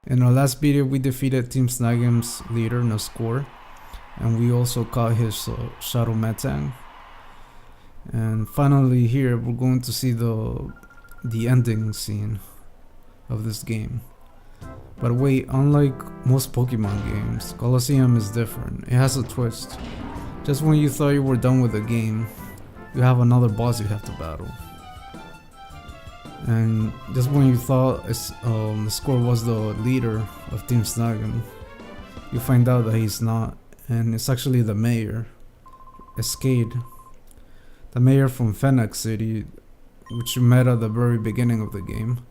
In our last video, we defeated Team Snagem's leader, Nascore, and we also caught his Shadow Metang. And finally here, we're going to see the ending scene of this game. But wait, unlike most Pokemon games, Colosseum is different. It has a twist. Just when you thought you were done with the game, you have another boss you have to battle. And just when you thought the score was the leader of Team Snagem, you find out that he's not, and it's actually the mayor, Escade, the mayor from Fennec City, which you met at the very beginning of the game.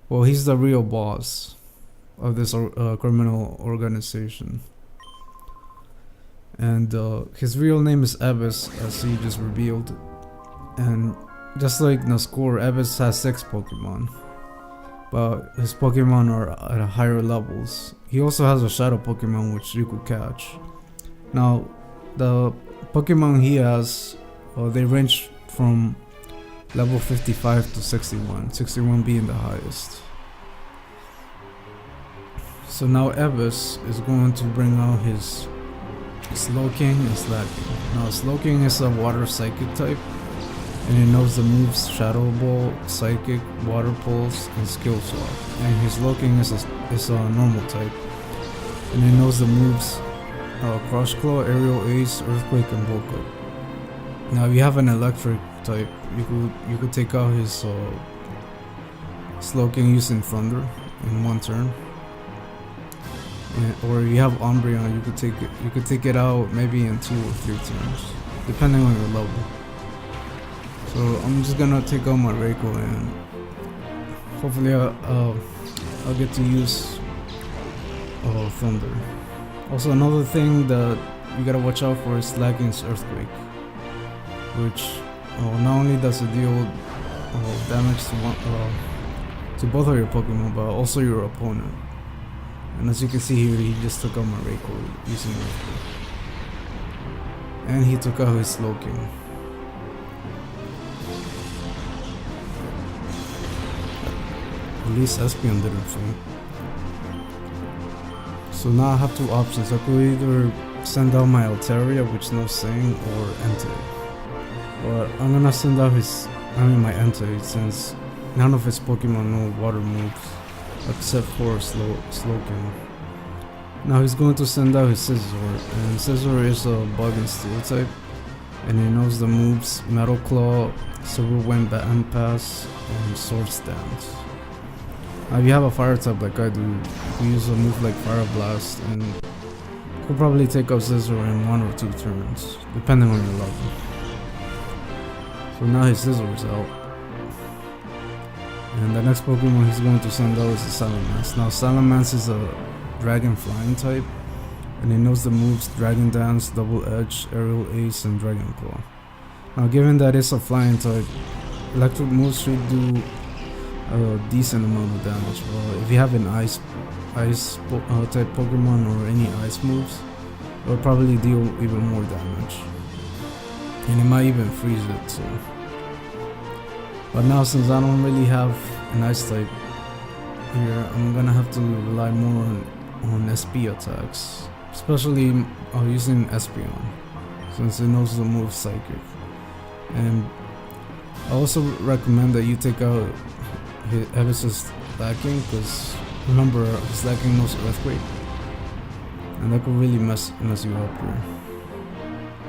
Well, he's the real boss of this criminal organization, and his real name is Evis, as he just revealed. And just like Nascore, Evis has 6 Pokemon, but his Pokemon are at higher levels. He also has a Shadow Pokemon which you could catch. Now, the Pokemon he has, they range from level 55 to 61, 61 being the highest. So now Evis is going to bring out his Slowking and Slacking. Now Slowking is a water psychic type, and it knows the moves Shadow Ball, Psychic, Water Pulse, and Skill Swap. And his Slowking is a normal type, and it knows the moves Crush Claw, Aerial Ace, Earthquake, and Bulk Up. Now if you have an electric type, you could take out his Slowking using Thunder in one turn. Or you have Umbreon, you could take it out maybe in 2 or 3 turns, depending on your level. So I'm just gonna take out my Reiko, and hopefully I'll get to use Thunder. Also, another thing that you gotta watch out for is Slacking's Earthquake, which not only does it deal damage to both of your Pokemon, but also your opponent. And as you can see here, he just took out my Reiko using Earthquake, and he took out his Slowking. At least Espeon didn't faint. So now I have 2 options. I could either send out my Altaria, which knows Sing, or Entei. But I'm gonna send out my Entei, since none of his Pokemon know water moves except for Slowking. Now he's going to send out his Scizor, and Scizor is a Bug and Steel type, and he knows the moves Metal Claw, Silver Wind, Baton Pass, and Sword Stance. Now if you have a fire type like I do, you can use a move like Fire Blast, and you could probably take out Scizor in 1 or 2 turns, depending on your level. So now his Scizor is out. And the next Pokemon he's going to send out is the Salamence. Now Salamence is a Dragon Flying type, and he knows the moves Dragon Dance, Double Edge, Aerial Ace, and Dragon Claw. Now given that it's a flying type, electric moves should do a decent amount of damage. Well, if you have an ice type Pokemon or any ice moves, it will probably deal even more damage, and it might even freeze it too. But now, since I don't really have an ice type here, I'm gonna have to rely more on SP attacks, especially using Espeon, since it knows the move Psychic. And I also recommend that you take out Evis's Slacking, because remember, Slacking knows Earthquake, and that could really mess you up here,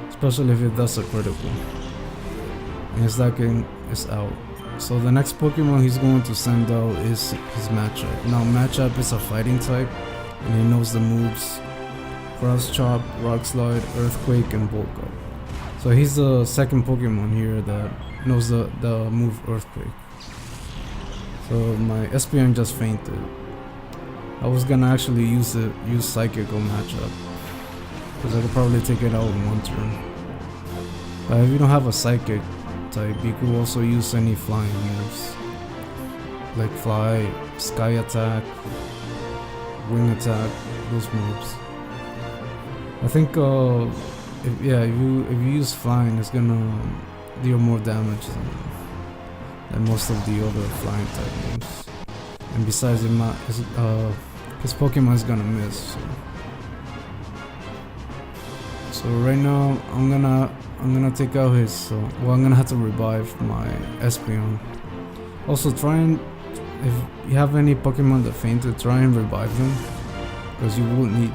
especially if it does a critical. And his Slacking is out. So the next Pokemon he's going to send out is his Matchup. Now Matchup is a fighting type, and he knows the moves Cross Chop, Rock Slide, Earthquake, and Bulk Up. So he's the second Pokemon here that knows the move Earthquake. So my Espeon just fainted. I was gonna actually use Psychic on Matchup, because I could probably take it out in 1 turn. But if you don't have a Psychic type, you could also use any flying moves like Fly, Sky Attack, Wing Attack, those moves. I think if you use Flying, it's gonna deal more damage than most of the other flying type moves. And besides, His Pokemon's gonna miss. So right now I'm gonna take out his. Well, I'm gonna have to revive my Espeon. Also, try and if you have any Pokemon that fainted, try and revive them, because you will need.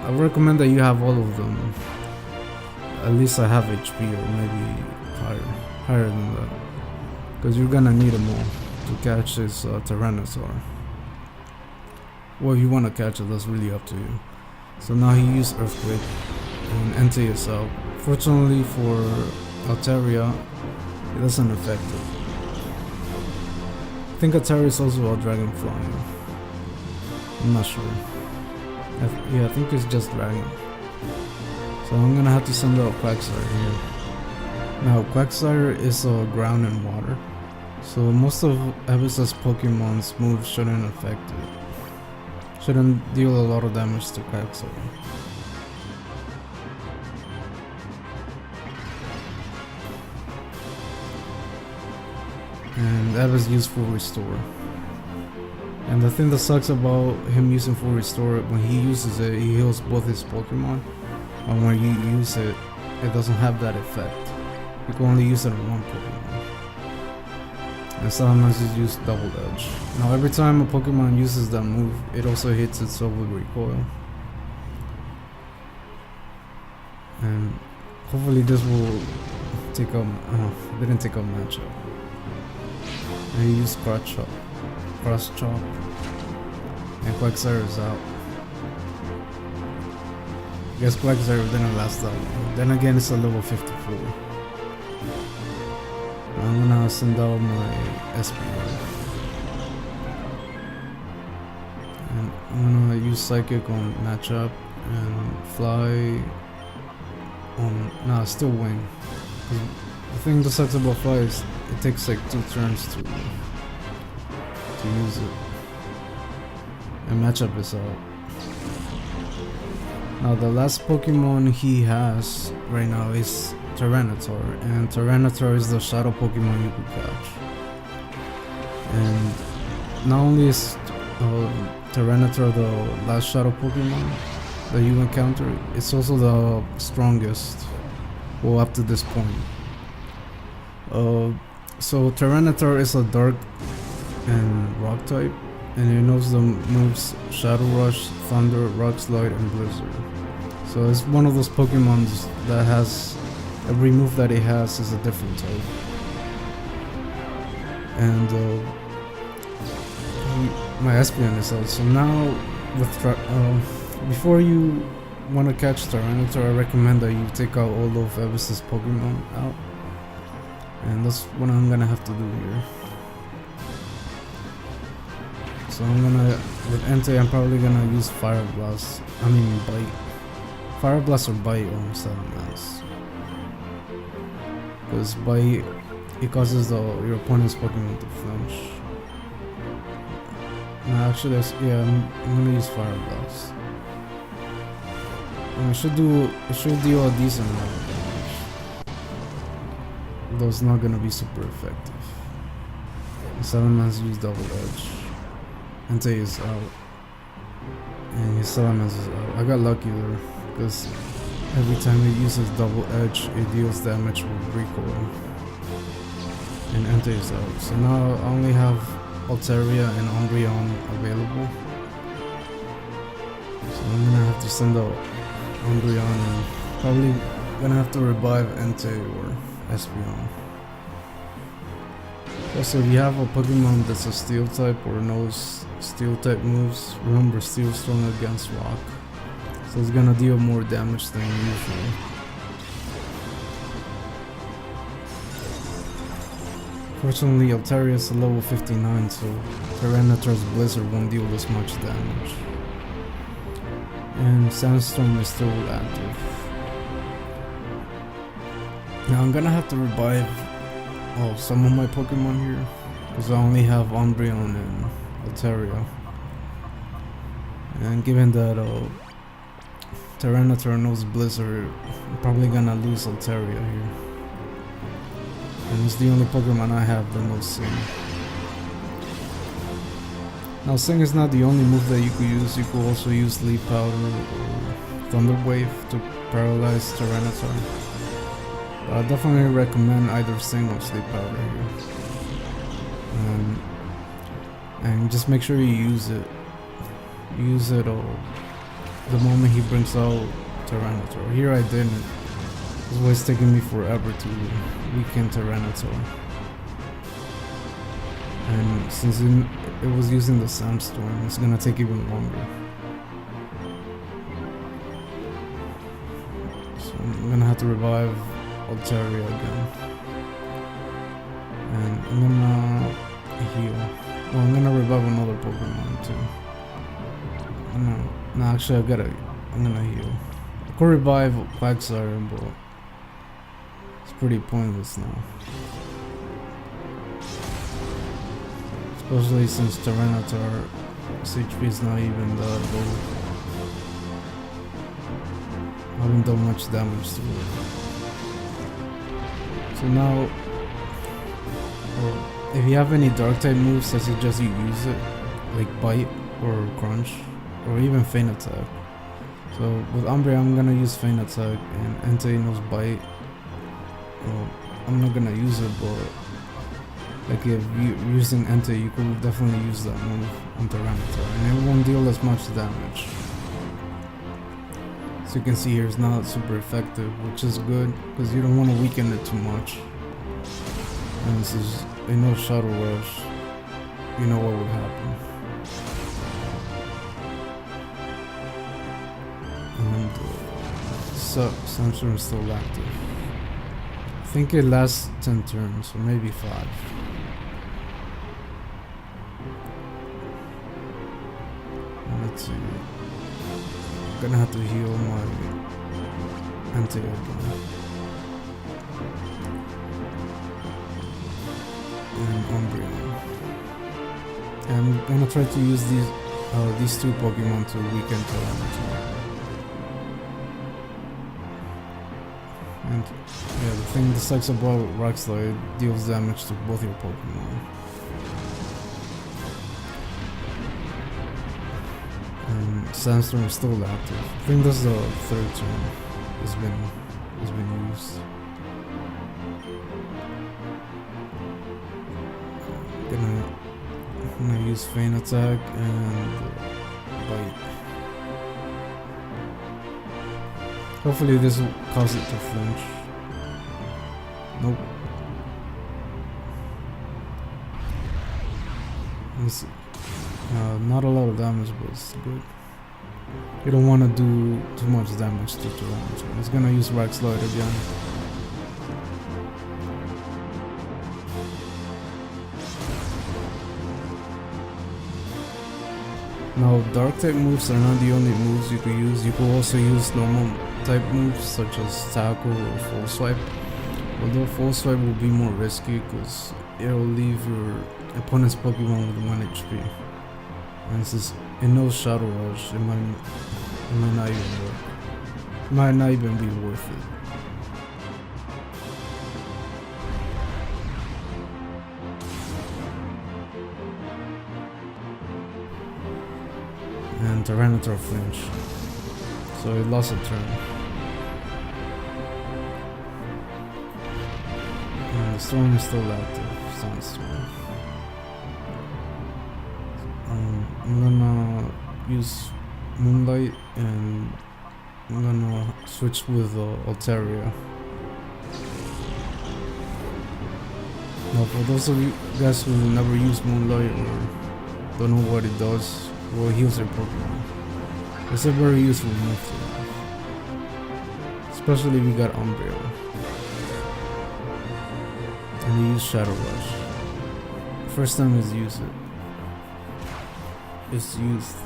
I recommend that you have all of them. At least I have HP, or maybe higher than that, because you're gonna need them all to catch this Tyranitar. Well, if you want to catch it, that's really up to you. So now he used Earthquake and Entei is out. Fortunately for Altaria, it doesn't affect it. I think Altaria is also a Dragon Flying. I'm not sure. Yeah, I think it's just Dragon. So I'm gonna have to send out Quagsire here. Now Quagsire is ground and water, so most of Abyss's Pokemon's moves shouldn't affect it. Shouldn't deal a lot of damage to Quagsire. And Abyss used Full Restore. And the thing that sucks about him using Full Restore, when he uses it, he heals both his Pokemon. And when you use it, it doesn't have that effect. You can only use it on one Pokemon. And Salamence use Double Edge. Now every time a Pokemon uses that move, it also hits itself with Recoil. And hopefully this will take out, didn't take out matchup. And he used Cross Chop. And Quagsire is out. I guess Quagsire didn't last that long. Then again, it's a level 54. I'm gonna send out my Espeon. And I'm gonna use Psychic on matchup and Fly on. Nah, still Wing. The thing that sucks about Fly is it takes like 2 turns to use it. And matchup is out. Now the last Pokemon he has right now is Tyranitar, and Tyranitar is the shadow Pokemon you could catch. And not only is Tyranitar the last shadow Pokemon that you encounter, it's also the strongest, well, up to this point. So Tyranitar is a dark and rock type, and it knows the moves Shadow Rush, Thunder, Rock Slide, and Blizzard. So it's one of those Pokemon that has every move that it has is a different type. And my Espeon is out. So now, before you want to catch Tyranitar, I recommend that you take out all of Abyss's Pokemon out. And that's what I'm gonna have to do here. So with Entei, I'm probably gonna use Bite. Fire Blast or Bite on Salamence. Because Bite, it causes your opponent's Pokemon to flinch. No, actually, I'm gonna use Fire Blast. And it should deal a decent amount of damage. Though it's not gonna be super effective. Salamence use Double Edge. Entei is out. And his Salamence is out. I got lucky there, because every time it uses Double Edge, it deals damage with Recoil. And Entei is out. So now I only have Altaria and Umbreon available. So I'm gonna have to send out Umbreon and probably gonna have to revive Entei or Espeon. Also, if you have a Pokemon that's a Steel type or knows Steel type moves, remember Steel is strong against Rock, so it's gonna deal more damage than usual. Fortunately, Altaria is a level 59, so Tyranitar's Blizzard won't deal as much damage. And Sandstorm is still active. Now I'm gonna have to revive some of my Pokemon here, because I only have Umbreon and Altaria. And given that Tyranitar knows Blizzard, I'm probably gonna lose Altaria here. And it's the only Pokemon I have that knows Sing. Now Sing is not the only move that you could use. You could also use Leaf Powder or Thunder Wave to paralyze Tyranitar. But I definitely recommend either Sing or Sleep Powder here. And just make sure you use it. Use it the moment he brings out Tyranitar. Here I didn't. It's always taking me forever to weaken Tyranitar. And since it was using the Sandstorm, it's gonna take even longer. So I'm gonna have to revive Altaria again. And I'm gonna heal. Well, I'm gonna revive another Pokemon too. No, actually I'm gonna heal. I could revive Quagsire, but it's pretty pointless now. Especially since Tyranitar's HP is not even that low. I haven't done much damage to it. So now, if you have any dark type moves, I suggest you use it, like Bite or Crunch, or even Feint Attack. So with Umbreon, I'm gonna use Feint Attack, and Entei knows Bite. Well, I'm not gonna use it, but like if you're using Entei, you could definitely use that move on Tyranitar, and it won't deal as much damage. So you can see here it's not super effective, which is good because you don't want to weaken it too much. And this is Shadow Rush, you know what would happen. And Sandstorm is still active. I think it lasts 10 turns, or maybe 5. Let's see. I'm gonna have to heal my Entei again. And Umbreon. And I'm gonna try to use these two Pokemon to weaken Tyranitar. And yeah, the thing that sucks about Rock Slide, it deals damage to both your Pokemon. And Sandstorm is still active. I think that's the 3rd turn has been used. I'm gonna use Feint Attack and Bite. Hopefully this will cause it to flinch. Nope. Not a lot of damage, but it's good. You don't want to do too much damage to Tyranitar. It's gonna use Rock Slide again. Now, dark type moves are not the only moves you can use. You can also use normal type moves such as Tackle or Full Swipe. Although Full Swipe will be more risky because it'll leave your opponent's Pokemon with 1 HP. And since it knows Shadow Rush, it might not even work. It might not even be worth it. And Tyranitar flinch, so it lost a turn. And the storm is still active, Sandstorm. I'm gonna use Moonlight and I'm gonna switch with Altaria. Now for those of you guys who never use Moonlight or don't know what it does, well, it heals your Pokemon. It's a very useful move to have. Especially if you got Umbreon. And you use Shadow Rush. First time is use it. It's used.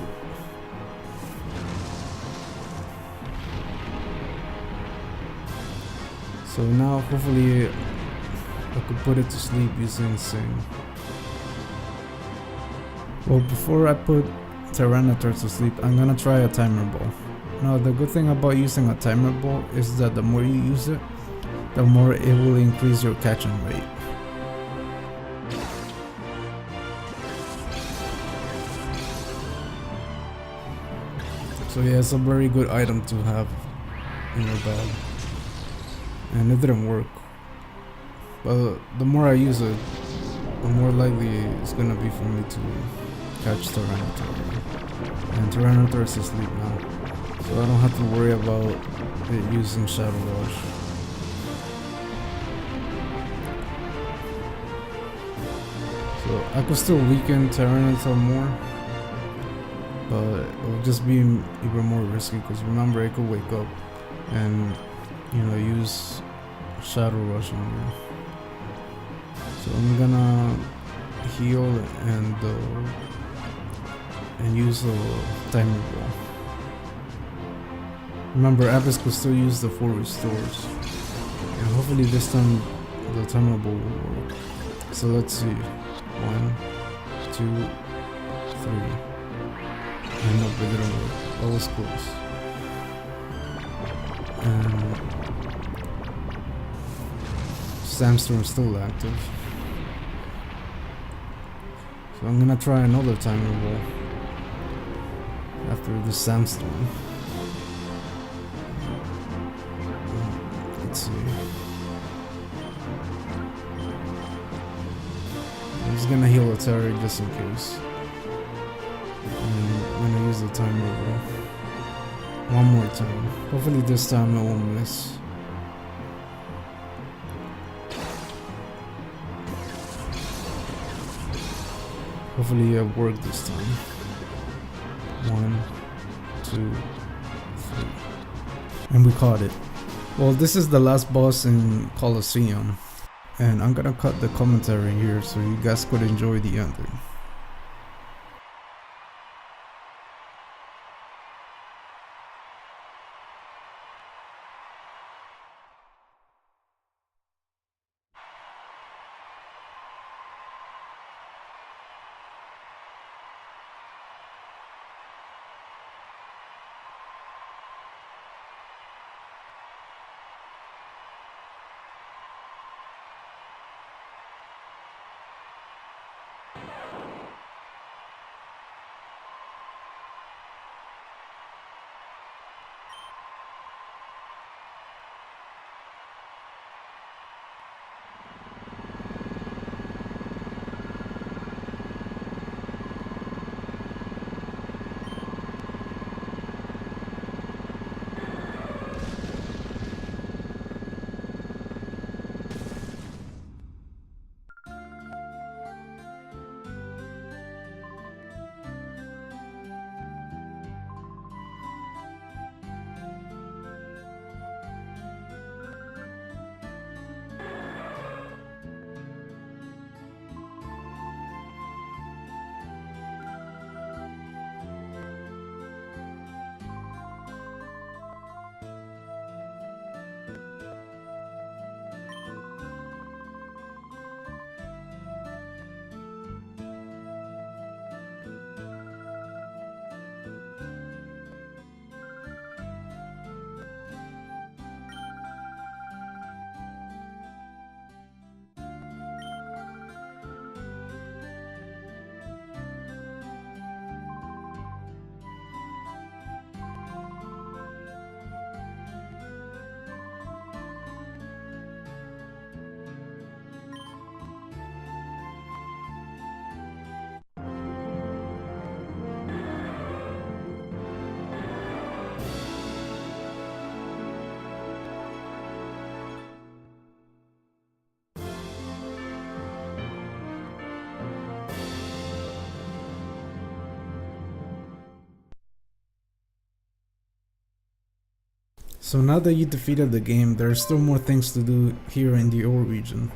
So now hopefully I could put it to sleep using Sing. Well, before I put Tyranitar to sleep, I'm gonna try a Timer Ball. Now the good thing about using a Timer Ball is that the more you use it, the more it will increase your catching rate. So yeah, it's a very good item to have in your bag. And it didn't work. But the more I use it, the more likely it's gonna be for me to catch Tyranitar. And Tyranitar is asleep now, so I don't have to worry about it using Shadow Rush. So I could still weaken Tyranitar more, but it would just be even more risky because remember it could wake up and use Shadow Rush on me. So I'm gonna heal and use a timer ball. Remember, Abyss could still use the 4 restores, and hopefully this time the timer ball will work. So let's see, 1, 2, 3. And no, it didn't work. That was close. And Sandstorm is still active. So I'm gonna try another timer ball after the Sandstorm. Let's see. I'm just gonna heal a Terry just in case. And I'm gonna use the timer ball one more time. Hopefully this time I won't miss. Hopefully it worked this time. 1, 2, 3. And we caught it. Well, this is the last boss in Colosseum. And I'm gonna cut the commentary here so you guys could enjoy the ending. So now that you defeated the game, there are still more things to do here in the ore region.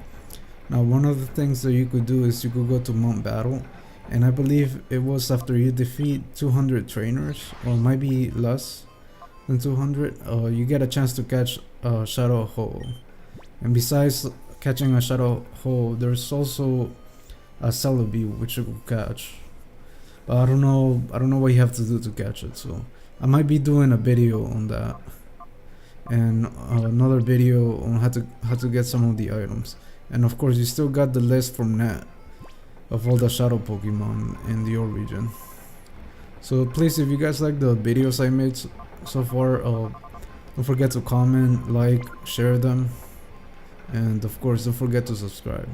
Now one of the things that you could do is you could go to Mount Battle, and I believe it was after you defeat 200 trainers, or maybe less than 200, you get a chance to catch a Shadow Hole. And besides catching a Shadow Hole, there's also a Celebi which you could catch. But I don't know what you have to do to catch it, so I might be doing a video on that. And another video on how to get some of the items. And of course you still got the list from Nat of all the shadow Pokemon in the ore region. So please, if you guys like the videos I made so far, don't forget to comment, like, share them, and of course don't forget to subscribe.